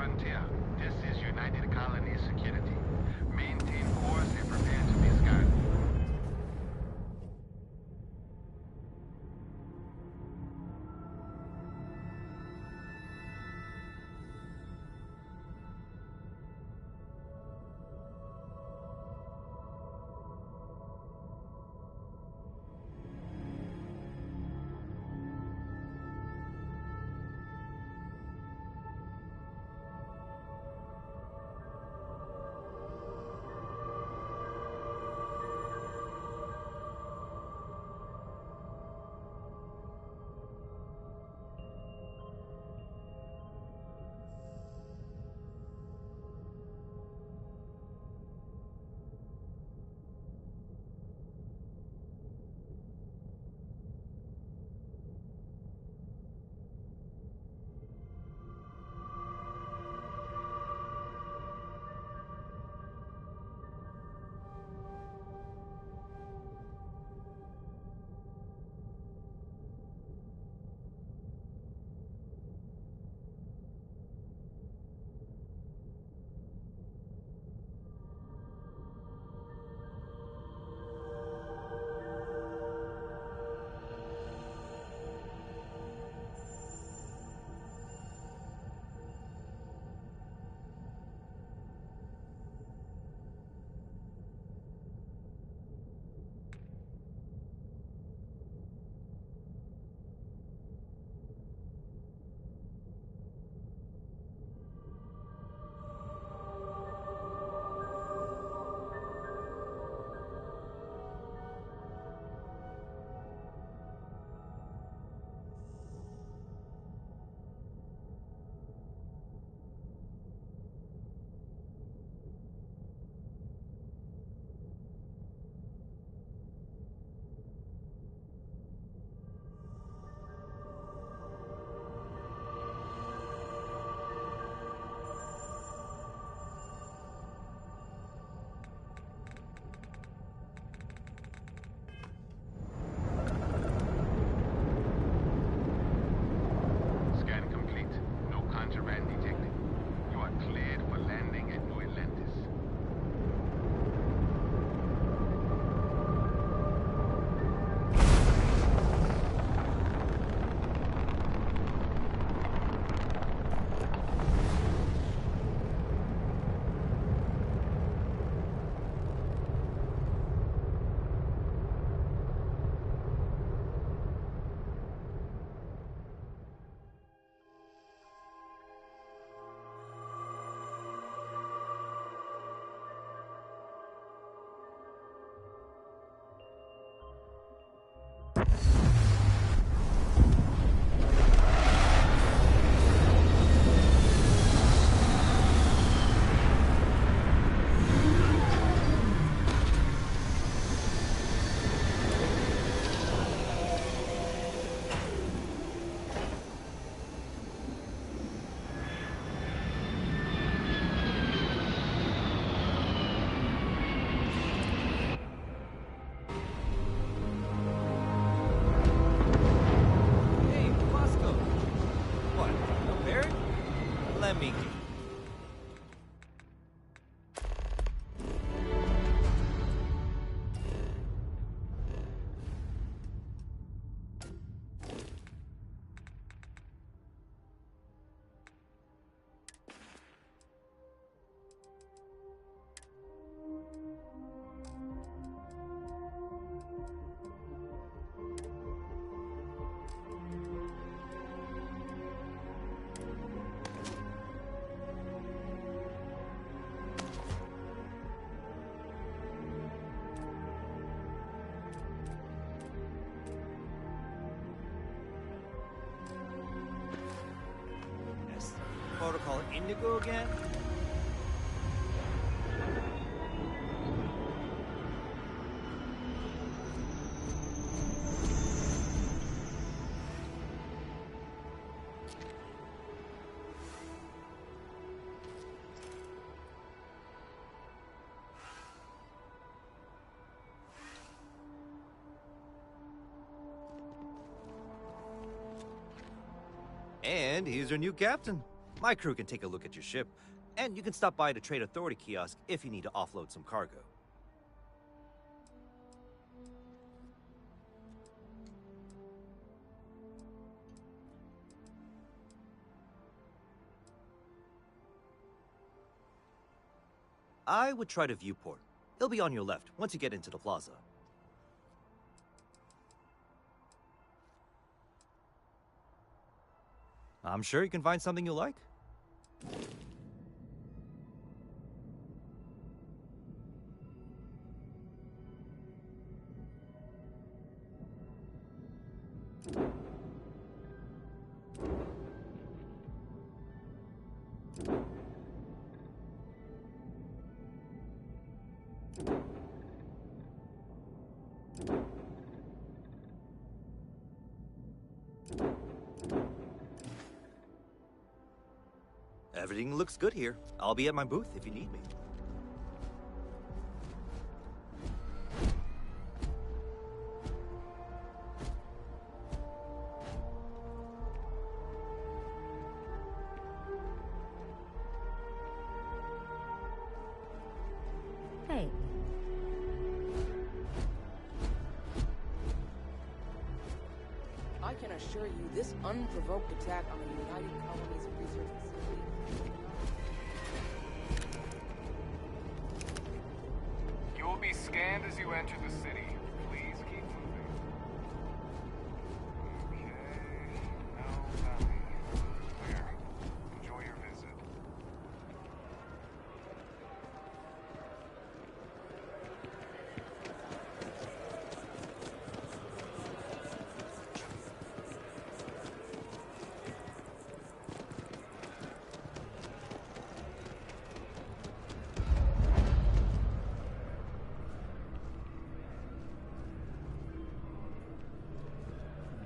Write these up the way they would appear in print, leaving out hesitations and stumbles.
frontier. This is United Colony Security. Maintain course and prepare to be scanned. Scan complete. No contraband detected. You are cleared for landing at New Atlantis. Hey, Bosco. What? No Barrett? Let me get. Protocol Indigo again? And he's our new captain, My crew can take a look at your ship, and you can stop by the Trade Authority kiosk if you need to offload some cargo. I would try the viewport. It'll be on your left once you get into the plaza. I'm sure you can find something you like. Everything looks good here. I'll be at my booth if you need me. Hey. I can assure you this unprovoked attack on the United Colonies Research Facility. You will be scanned as you enter the city. Please keep moving. Okay. No, nothing. There. Enjoy your visit.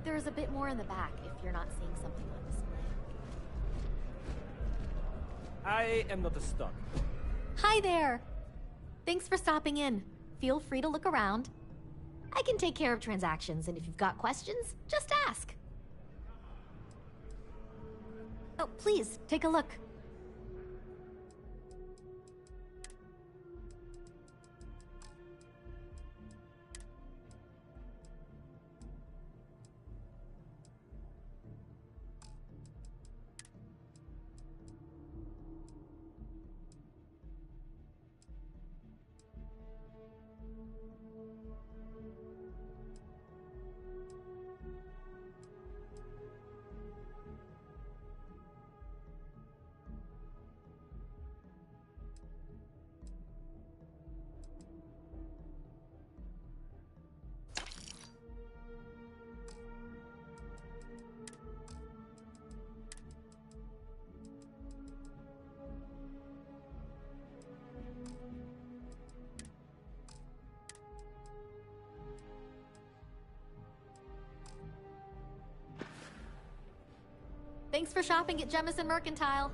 There's a bit more in the back if you're not seeing something on display. I am not stuck. Hi there! Thanks for stopping in. Feel free to look around. I can take care of transactions, and if you've got questions, just ask. Oh, please, take a look. Thanks for shopping at Jemison Mercantile.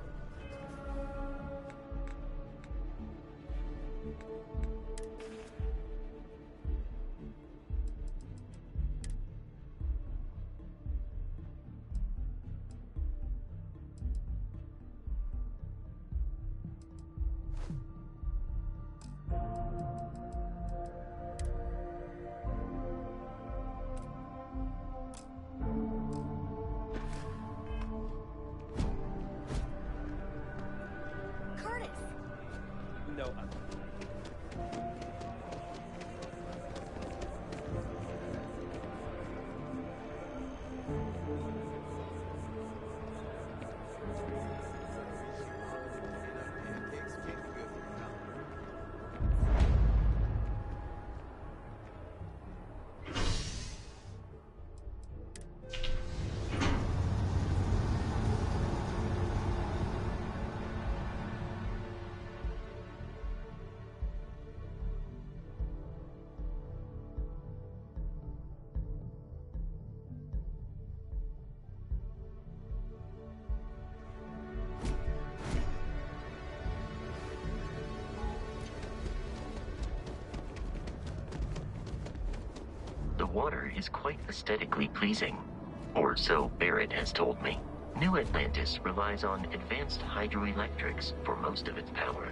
No, The water is quite aesthetically pleasing, or so Barrett has told me. New Atlantis relies on advanced hydroelectrics for most of its power.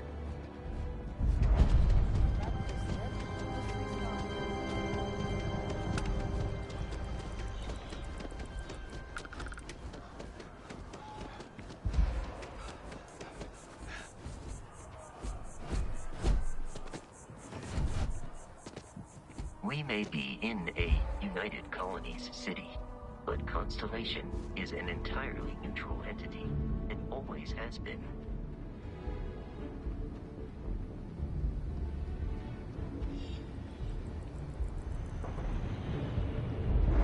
We may be in a United Colonies city, but Constellation is an entirely neutral entity, and always has been.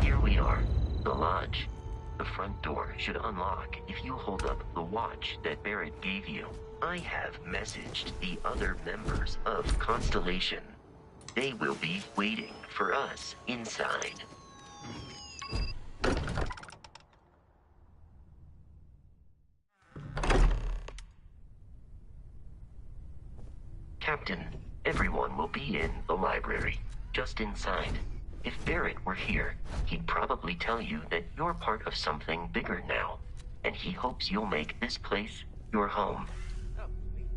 Here we are, the lodge. The front door should unlock if you hold up the watch that Barrett gave you. I have messaged the other members of Constellation. They will be waiting for us inside. Captain, everyone will be in the library, just inside. If Barrett were here, he'd probably tell you that you're part of something bigger now, and he hopes you'll make this place your home. Oh, please.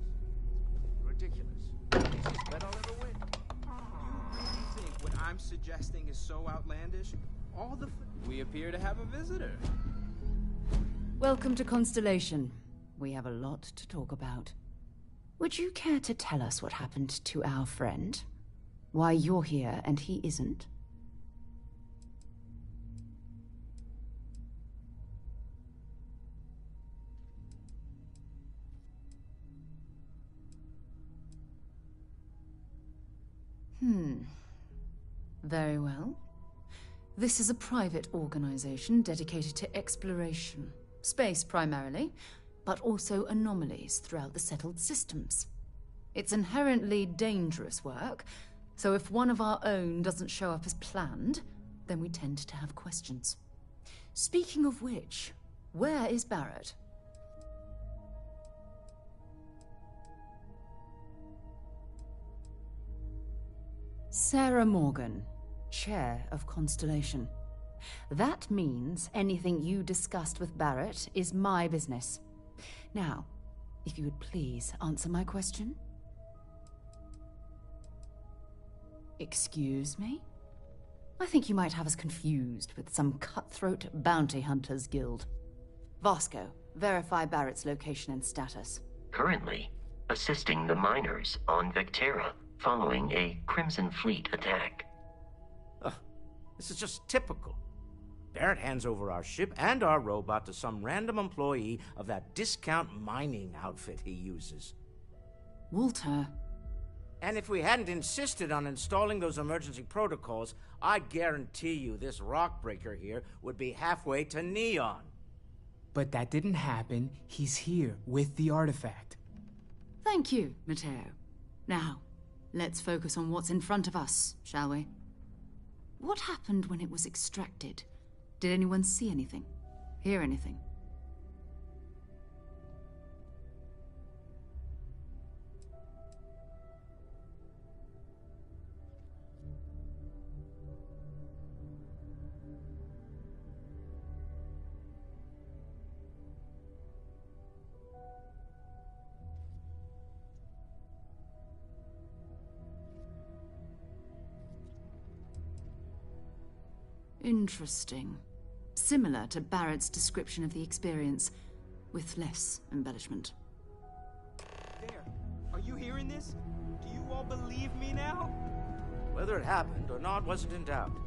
Ridiculous. Easiest bet I'll ever win. You really think what I'm suggesting is so outlandish? We appear to have a visitor. Welcome to Constellation. We have a lot to talk about. Would you care to tell us what happened to our friend? Why you're here and he isn't? Very well. This is a private organization dedicated to exploration. Space primarily, but also anomalies throughout the settled systems. It's inherently dangerous work, so if one of our own doesn't show up as planned, then we tend to have questions. Speaking of which, where is Barrett? Sarah Morgan, Chair of Constellation. That means anything you discussed with Barrett is my business. Now, if you would please answer my question. Excuse me? I think you might have us confused with some cutthroat bounty hunters guild. Vasco, verify Barrett's location and status. Currently, assisting the miners on Vectera following a Crimson Fleet attack. This is just typical. Barrett hands over our ship and our robot to some random employee of that discount mining outfit he uses. Walter. And if we hadn't insisted on installing those emergency protocols, I guarantee you this rock breaker here would be halfway to Neon. But that didn't happen. He's here with the artifact. Thank you, Matteo. Now, let's focus on what's in front of us, shall we? What happened when it was extracted? Did anyone see anything? Hear anything? Interesting. Similar to Barrett's description of the experience, with less embellishment. There. Are you hearing this? Do you all believe me now? Whether it happened or not wasn't in doubt.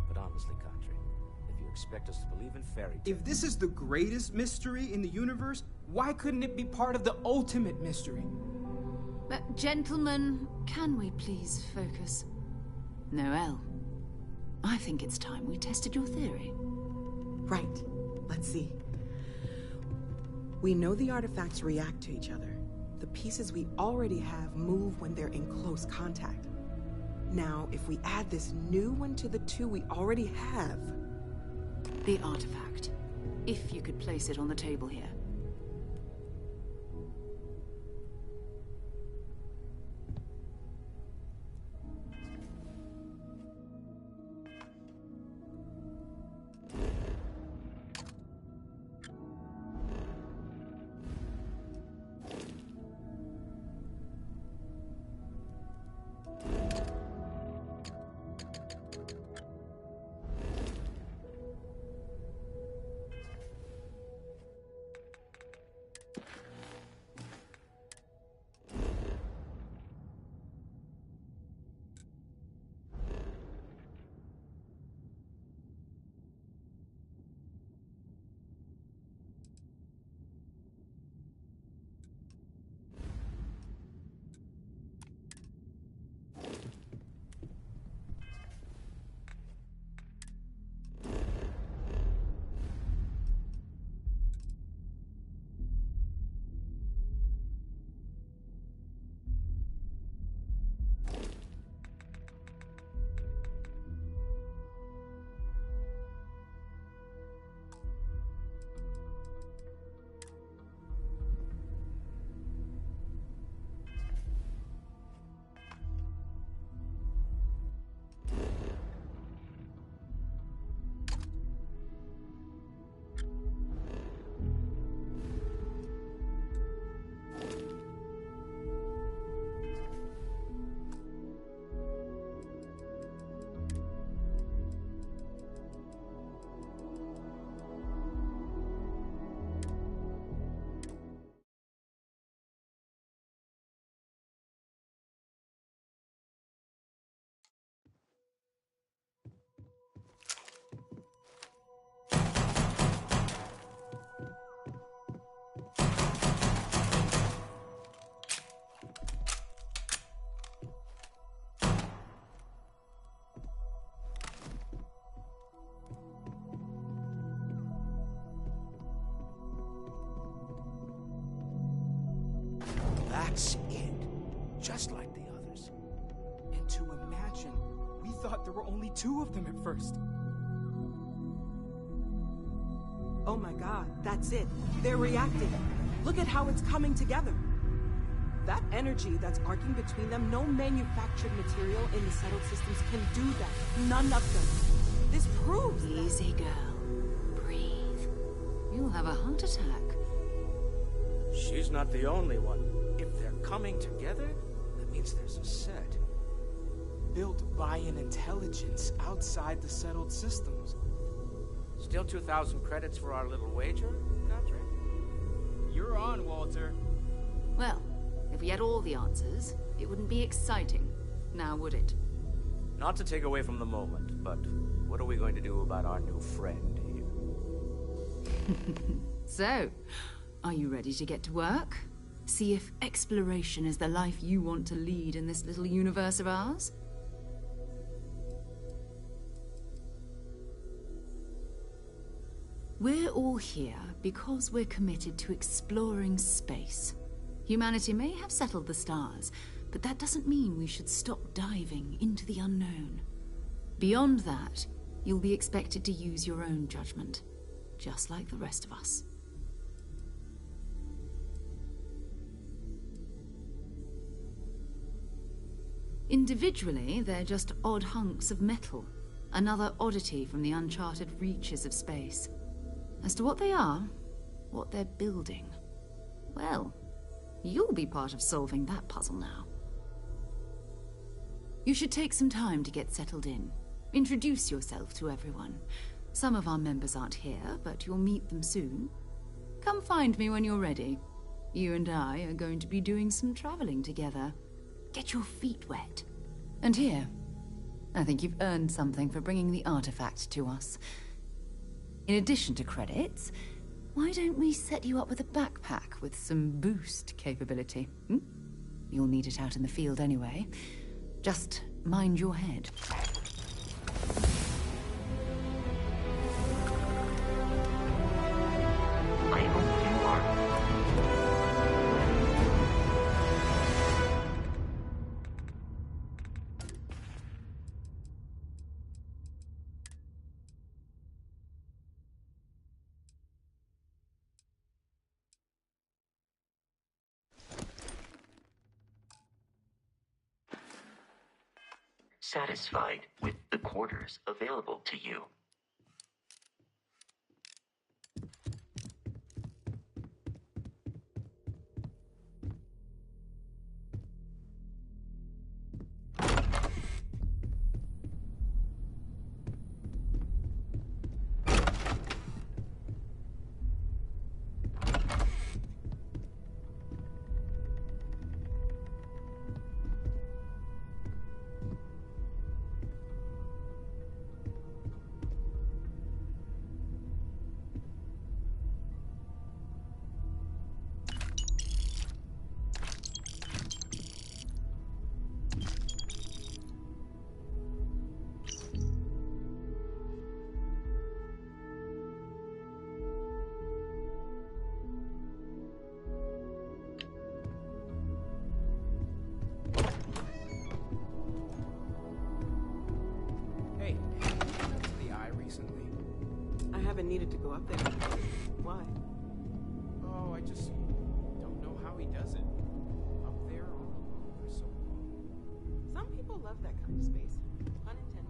But honestly, Country, if you expect us to believe in fairy tales... If this is the greatest mystery in the universe, why couldn't it be part of the ultimate mystery? But, gentlemen, can we please focus? Noel, I think it's time we tested your theory. Right. Let's see. We know the artifacts react to each other. The pieces we already have move when they're in close contact. Now, if we add this new one to the two we already have... The artifact. If you could place it on the table here. That's it. Just like the others. And to imagine, we thought there were only 2 of them at first. Oh my god, that's it. They're reacting. Look at how it's coming together. That energy that's arcing between them, no manufactured material in the settled systems can do that. None of them. This proves that... Easy, girl. Breathe. You'll have a heart attack. She's not the only one. If they're coming together, that means there's a set. Built by an intelligence outside the settled systems. Still 2,000 credits for our little wager, Patrick? You're on, Walter. Well, if we had all the answers, it wouldn't be exciting, now would it? Not to take away from the moment, but what are we going to do about our new friend here? So, are you ready to get to work? See if exploration is the life you want to lead in this little universe of ours? We're all here because we're committed to exploring space. Humanity may have settled the stars, but that doesn't mean we should stop diving into the unknown. Beyond that, you'll be expected to use your own judgment, just like the rest of us. Individually, they're just odd hunks of metal, another oddity from the uncharted reaches of space. As to what they are, what they're building, well, you'll be part of solving that puzzle now. You should take some time to get settled in. Introduce yourself to everyone. Some of our members aren't here, but you'll meet them soon. Come find me when you're ready. You and I are going to be doing some traveling together. Get your feet wet. And here, I think you've earned something for bringing the artifact to us. In addition to credits, why don't we set you up with a backpack with some boost capability? You'll need it out in the field anyway. Just mind your head. I hope you are. Satisfied with the quarters available to you. Hey, have you been up to the eye recently? I haven't needed to go up there. Why? Oh, I just don't know how he does it. Up there for so long. Some people love that kind of space. Pun intended.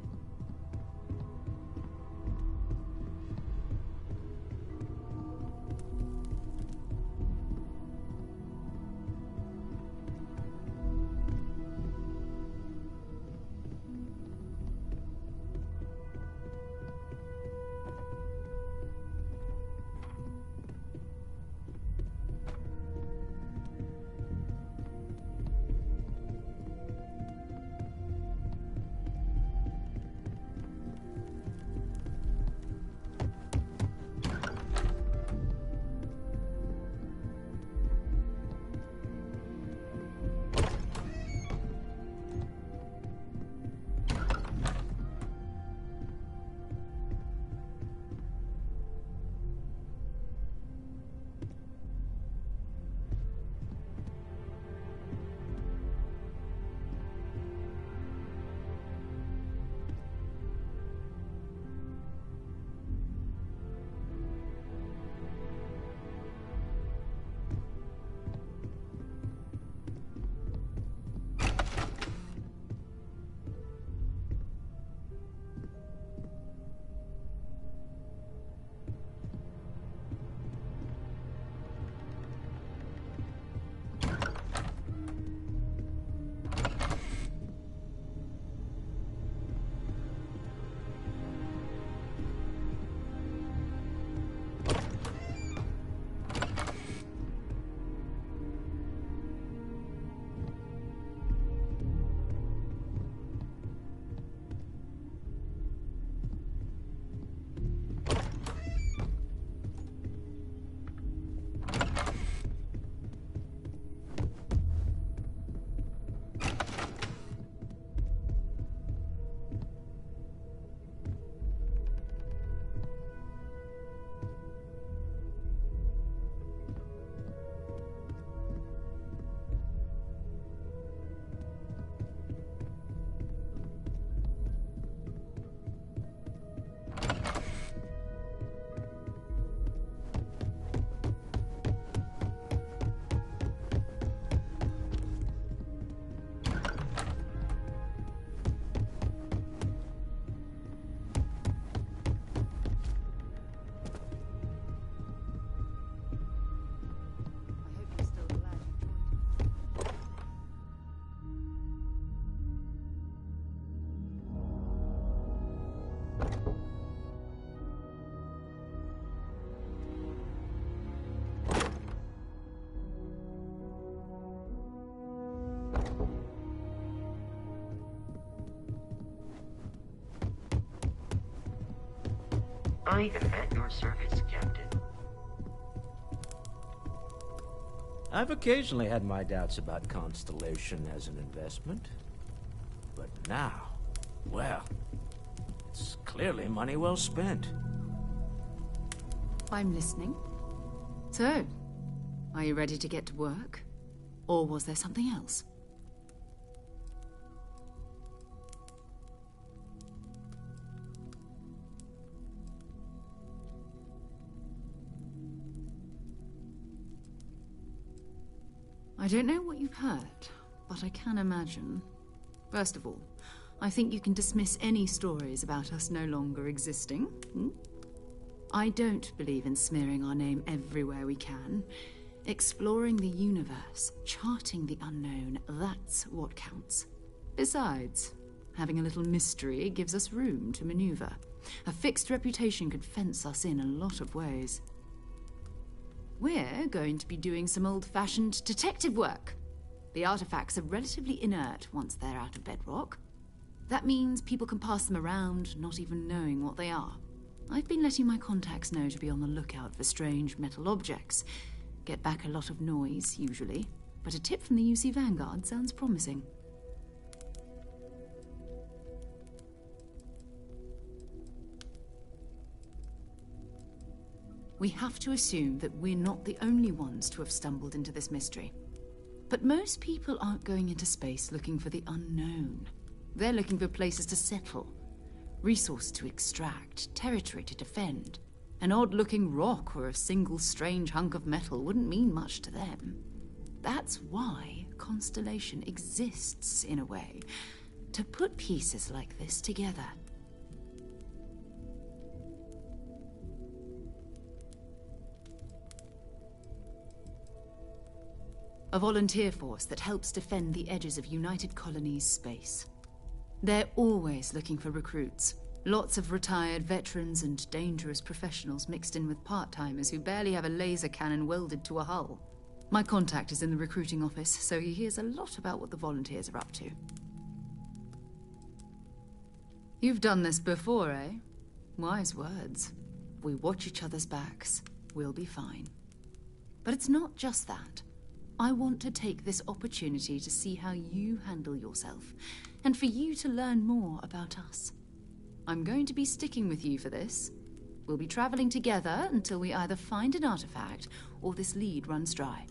I am at your service, Captain. I've occasionally had my doubts about Constellation as an investment. But now, well, it's clearly money well spent. I'm listening. So, are you ready to get to work? Or was there something else? I don't know what you've heard, but I can imagine. First of all, I think you can dismiss any stories about us no longer existing. I don't believe in smearing our name everywhere we can. Exploring the universe, charting the unknown, that's what counts. Besides, having a little mystery gives us room to maneuver. A fixed reputation could fence us in a lot of ways. We're going to be doing some old-fashioned detective work. The artifacts are relatively inert once they're out of bedrock. That means people can pass them around, not even knowing what they are. I've been letting my contacts know to be on the lookout for strange metal objects. Get back a lot of noise, usually, but a tip from the UC Vanguard sounds promising. We have to assume that we're not the only ones to have stumbled into this mystery. But most people aren't going into space looking for the unknown. They're looking for places to settle, resources to extract, territory to defend. An odd-looking rock or a single strange hunk of metal wouldn't mean much to them. That's why Constellation exists, in a way, to put pieces like this together. A volunteer force that helps defend the edges of United Colonies space. They're always looking for recruits. Lots of retired veterans and dangerous professionals mixed in with part-timers who barely have a laser cannon welded to a hull. My contact is in the recruiting office, so he hears a lot about what the volunteers are up to. You've done this before, eh? Wise words. If we watch each other's backs, we'll be fine. But it's not just that. I want to take this opportunity to see how you handle yourself, and for you to learn more about us. I'm going to be sticking with you for this. We'll be traveling together until we either find an artifact or this lead runs dry.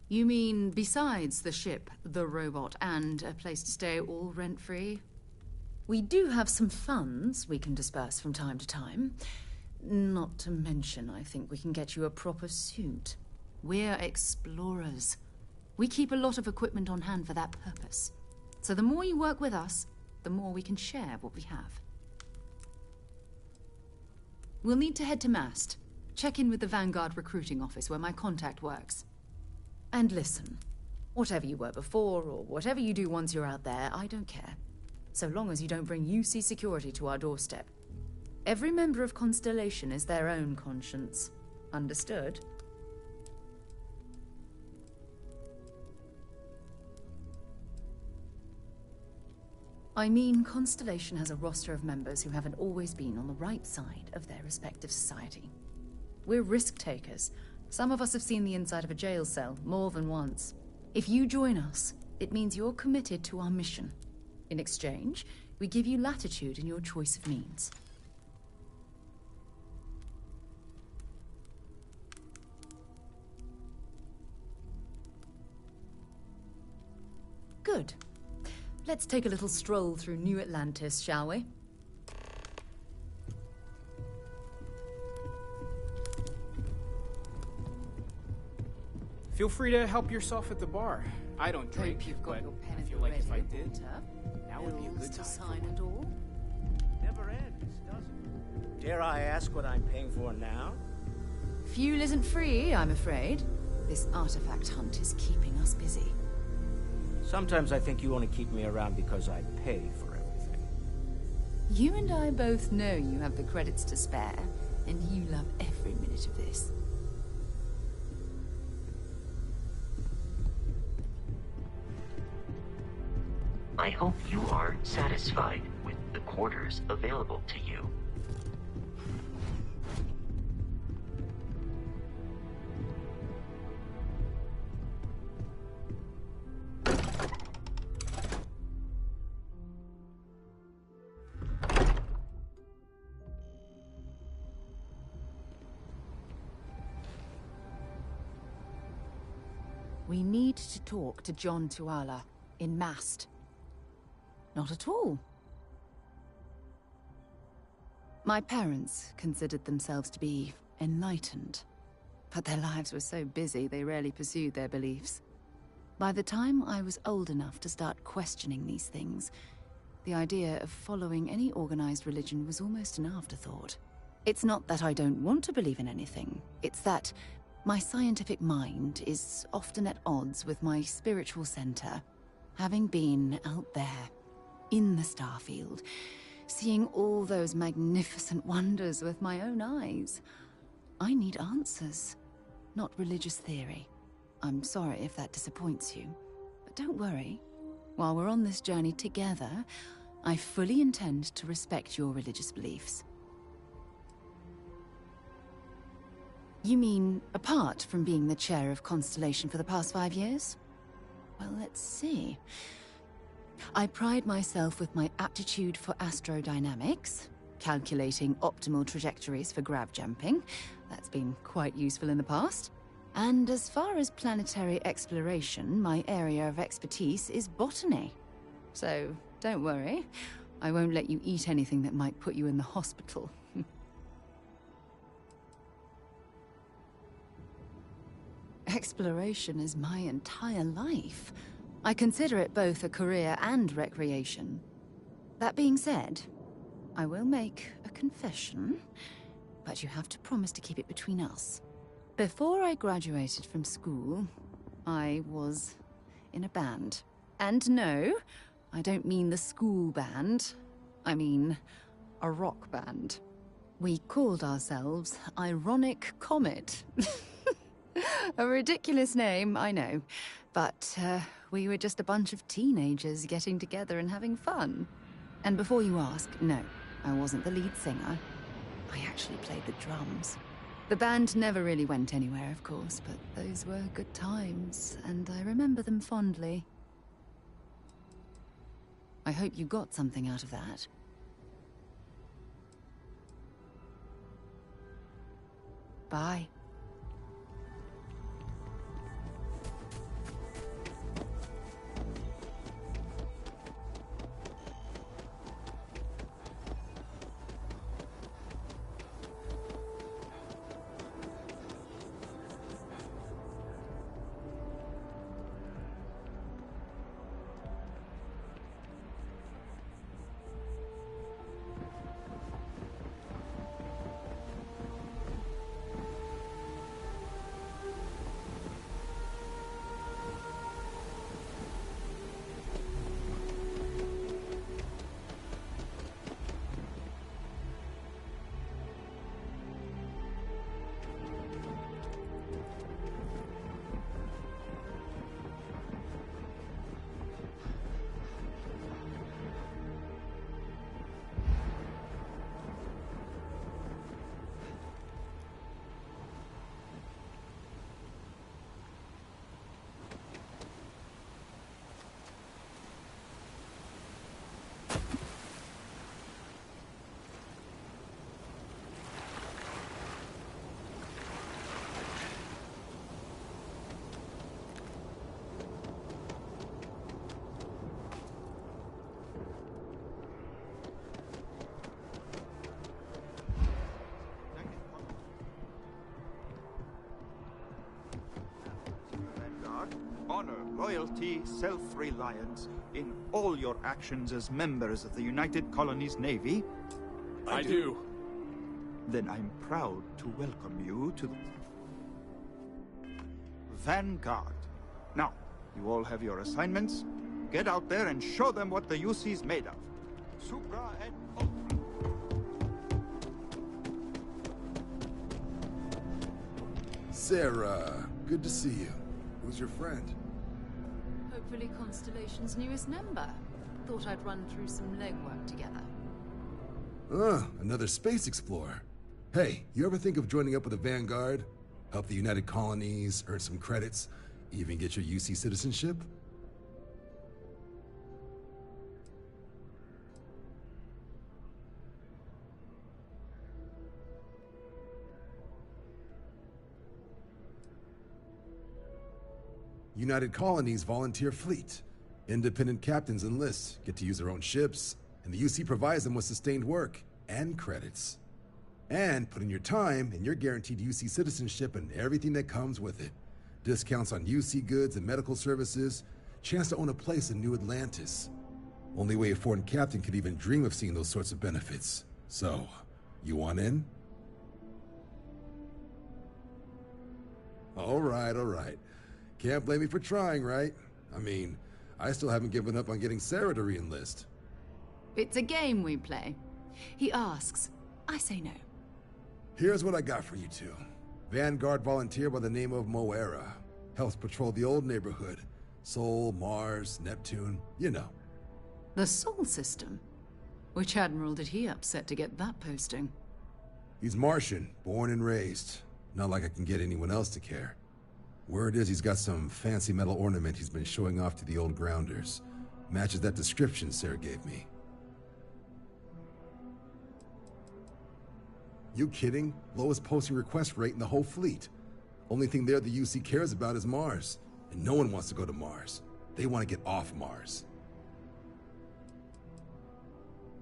You mean besides the ship, the robot, and a place to stay all rent-free? We do have some funds we can disperse from time to time. Not to mention, I think we can get you a proper suit. We're explorers. We keep a lot of equipment on hand for that purpose. So the more you work with us, the more we can share what we have. We'll need to head to Mast. Check in with the Vanguard recruiting office where my contact works. And listen, whatever you were before, or whatever you do once you're out there, I don't care. So long as you don't bring UC security to our doorstep. Every member of Constellation is their own conscience. Understood? I mean, Constellation has a roster of members who haven't always been on the right side of their respective society. We're risk-takers. Some of us have seen the inside of a jail cell more than once. If you join us, it means you're committed to our mission. In exchange, we give you latitude in your choice of means. Good. Let's take a little stroll through New Atlantis, shall we? Feel free to help yourself at the bar. I don't drink, Hope you've got but your pen I and feel your like if I red did, water, that would be a bills good to time. sign and all. Never ends, does it? Dare I ask what I'm paying for now? Fuel isn't free, I'm afraid. This artifact hunt is keeping us busy. Sometimes I think you only keep me around because I pay for everything. You and I both know you have the credits to spare, and you love every minute of this. I hope you are satisfied with the quarters available to you. We need to talk to John Tuala in Mast. Not at all. My parents considered themselves to be enlightened, but their lives were so busy they rarely pursued their beliefs. By the time I was old enough to start questioning these things, the idea of following any organized religion was almost an afterthought. It's not that I don't want to believe in anything, it's that my scientific mind is often at odds with my spiritual center. Having been out there, in the Starfield, seeing all those magnificent wonders with my own eyes, I need answers, not religious theory. I'm sorry if that disappoints you, but don't worry. While we're on this journey together, I fully intend to respect your religious beliefs. You mean, apart from being the chair of Constellation for the past 5 years? Well, let's see. I pride myself with my aptitude for astrodynamics, calculating optimal trajectories for grav jumping. That's been quite useful in the past. And as far as planetary exploration, my area of expertise is botany. So, don't worry. I won't let you eat anything that might put you in the hospital. Exploration is my entire life. I consider it both a career and recreation. That being said, I will make a confession, but you have to promise to keep it between us. Before I graduated from school, I was in a band. And no, I don't mean the school band. I mean a rock band. We called ourselves Ironic Comet. A ridiculous name, I know. But we were just a bunch of teenagers getting together and having fun. And before you ask, no, I wasn't the lead singer. I actually played the drums. The band never really went anywhere, of course, but those were good times, and I remember them fondly. I hope you got something out of that. Bye. Honor, loyalty, self-reliance in all your actions as members of the United Colonies Navy? I do. Then I'm proud to welcome you to the... Vanguard. Now, you all have your assignments. Get out there and show them what the UC's made of. Supra and Ultra. Sarah, good to see you. Who's your friend? Hopefully Constellation's newest member. Thought I'd run through some legwork together. Another space explorer. Hey, you ever think of joining up with the Vanguard? Help the United Colonies, earn some credits, even get your UC citizenship? United Colonies volunteer fleet. Independent captains enlist, get to use their own ships, and the UC provides them with sustained work and credits. And put in your time, and you're guaranteed UC citizenship and everything that comes with it. Discounts on UC goods and medical services, chance to own a place in New Atlantis. Only way a foreign captain could even dream of seeing those sorts of benefits. So, you want in? All right. Can't blame me for trying, right? I mean, I still haven't given up on getting Sarah to re-enlist. It's a game we play. He asks, I say no. Here's what I got for you two. Vanguard volunteer by the name of Moera. Helps patrol the old neighborhood. Sol, Mars, Neptune, you know. The Sol system? Which admiral did he upset to get that posting? He's Martian, born and raised. Not like I can get anyone else to care. Word is he's got some fancy metal ornament he's been showing off to the old grounders. Matches that description Sarah gave me. You kidding? Lowest posting request rate in the whole fleet. Only thing there the UC cares about is Mars. And no one wants to go to Mars. They want to get off Mars.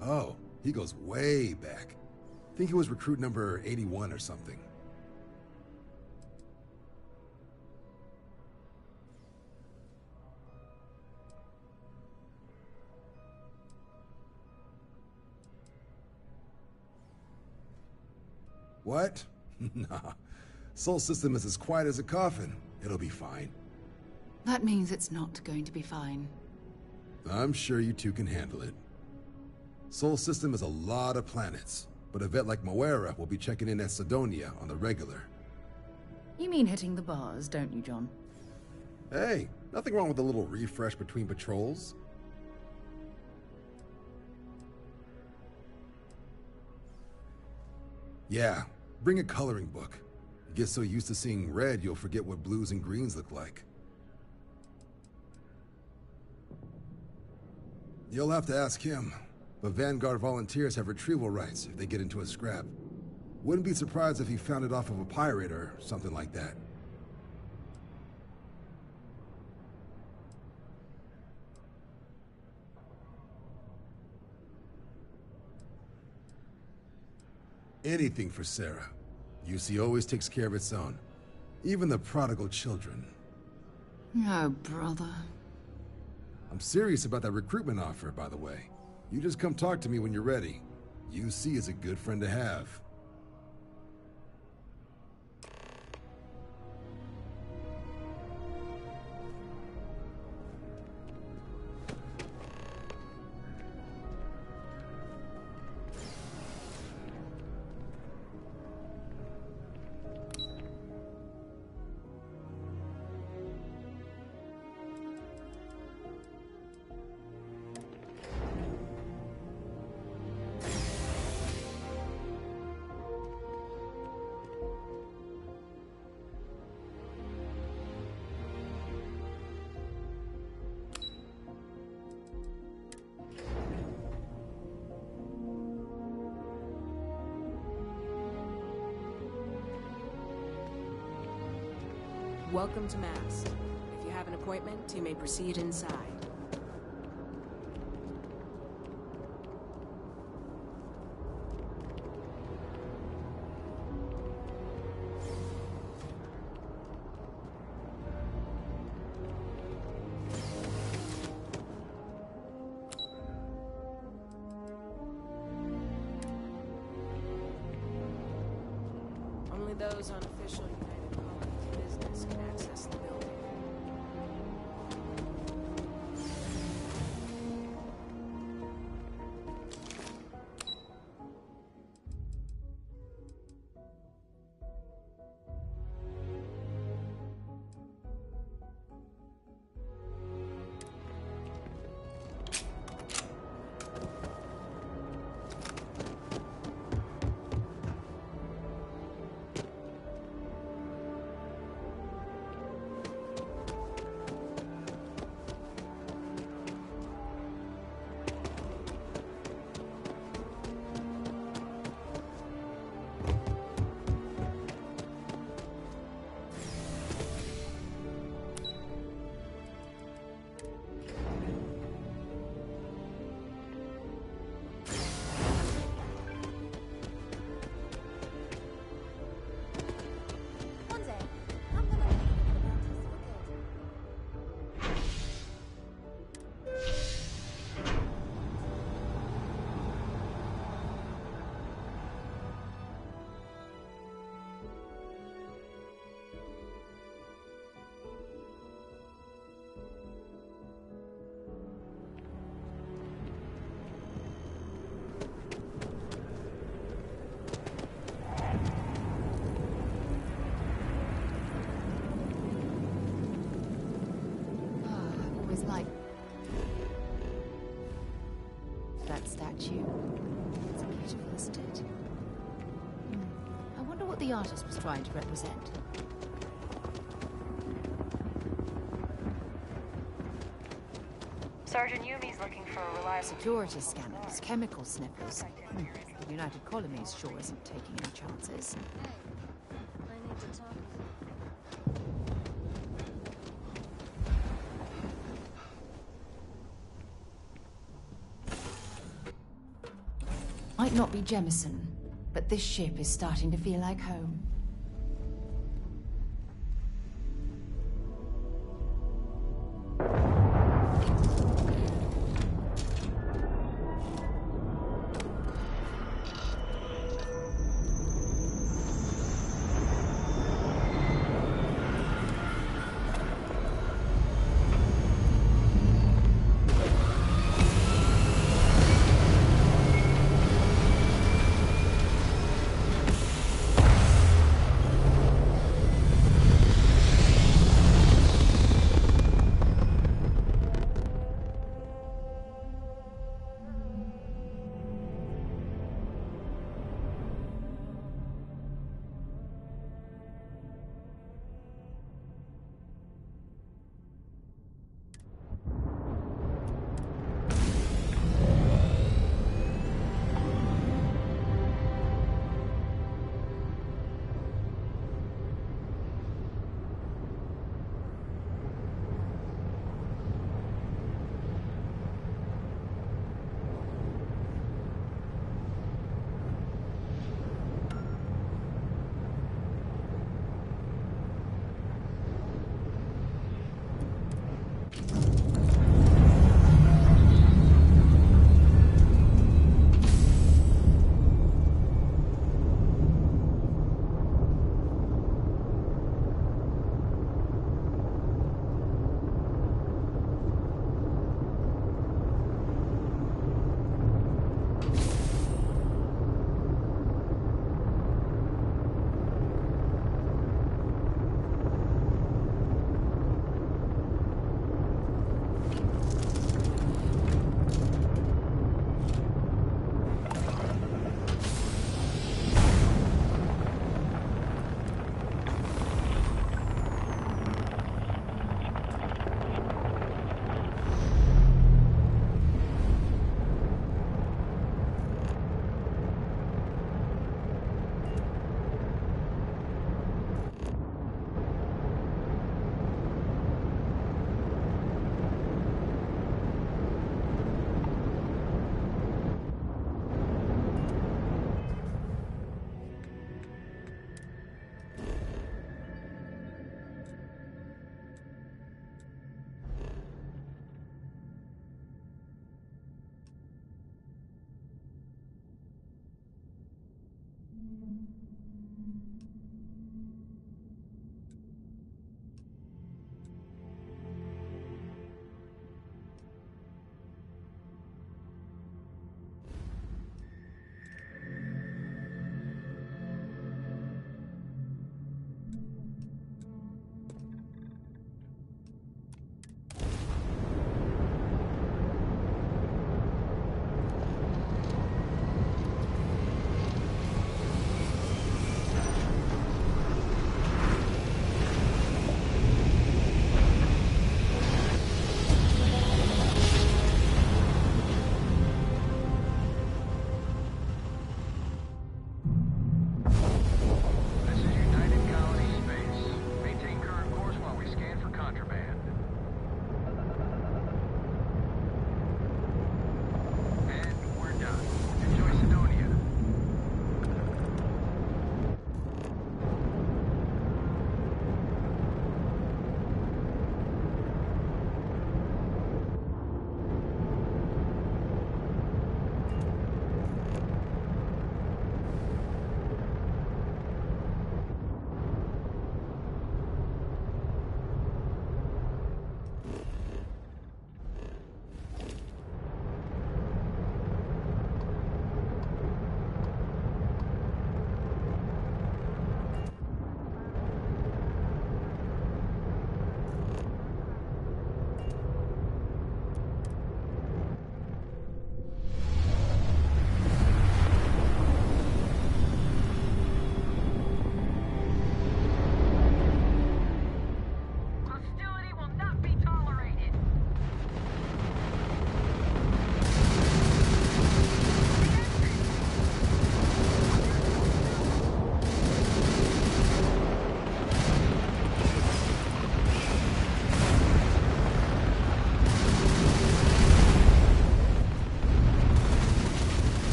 Oh, he goes way back. Think he was recruit number 81 or something. What? Nah. Sol system is as quiet as a coffin. It'll be fine. That means it's not going to be fine. I'm sure you two can handle it. Sol system is a lot of planets, but a vet like Moera will be checking in at Sidonia on the regular. You mean hitting the bars, don't you, John? Hey, nothing wrong with a little refresh between patrols. Yeah, bring a coloring book. You get so used to seeing red, you'll forget what blues and greens look like. You'll have to ask him, but Vanguard volunteers have retrieval rights if they get into a scrap. Wouldn't be surprised if he found it off of a pirate or something like that. Anything for Sarah. UC always takes care of its own. Even the prodigal children. Oh, brother. I'm serious about that recruitment offer, by the way. You just come talk to me when you're ready. UC is a good friend to have. Welcome to Mass. If you have an appointment, you may proceed inside. Only those on official United Colonies business Sentinels can access the building. One day, I'm gonna leave the bounties for good. I've always liked that statue. It's beautiful, isn't it? I wonder what the artist was trying to represent. Sergeant Yumi's looking for a reliable Security scanners, chemical sniffers. The United Colonies sure isn't taking any chances. I need to talk. Might not be Jemison, but this ship is starting to feel like home.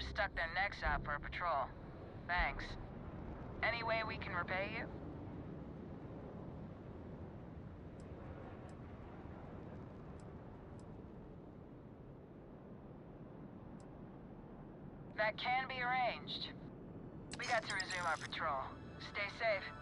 have stuck their necks out for a patrol. Thanks. Any way we can repay you? That can be arranged. We got to resume our patrol. Stay safe.